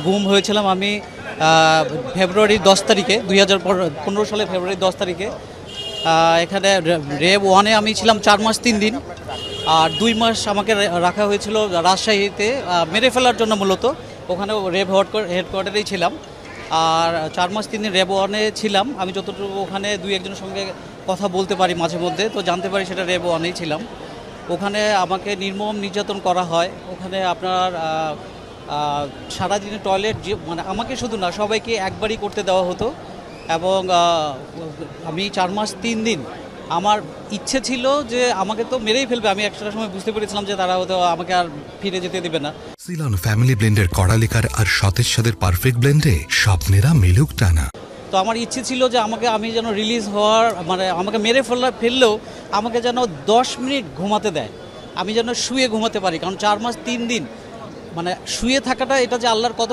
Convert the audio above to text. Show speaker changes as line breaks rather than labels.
গুম হয়েছিলাম আমি ফেব্রুয়ারির 10 তারিখে 2015 সালে ফেব্রুয়ারি 10 তারিখে। এখানে রেব 1-এ আমি ছিলাম 4 মাস 3 দিন, আর 2 মাস আমাকে রাখা হয়েছিল রাজশাহীতে মেরে ফেলার জন্য। মূলত ওখানে রেব হেডকোয়ার্টারেই ছিলাম, আর 4 মাস 3 দিন রেব 1-এ ছিলাম। আমি যতটুকু ওখানে 2-1 সঙ্গে কথা বলতে পারি মাঝে মধ্যে, তো জানতে পারি সেটা রেব 1-এই ছিলাম। ওখানে আমাকে নির্মম নির্যাতন করা হয়। ওখানে আপনার সারাদিনে টয়লেট মানে আমাকে শুধু না, সবাইকে একবারই করতে দেওয়া হতো। এবং আমি 4 মাস 3 দিন আমার ইচ্ছে ছিল যে আমাকে তো মেরেই ফেলবে। আমি একটা সময় বুঝতে পেরেছিলাম যে তারা হয়তো আমাকে আর ফিরে যেতে দেবে না।
সিলন ফ্যামিলি ব্লেন্ডের কড়ালিকার আর সতেজ স্বাদের পারফেক্ট ব্লেন্ডে স্বপ্নেরা মিলুক টানা।
তো আমার ইচ্ছে ছিল যে আমি যেন রিলিজ হওয়ার মানে আমাকে মেরে ফেললেও আমাকে যেন 10 মিনিট ঘুমাতে দেয়, আমি যেন শুয়ে ঘুমাতে পারি। কারণ 4 মাস 3 দিন মানে শুয়ে থাকাটা, এটা যে আল্লাহর কত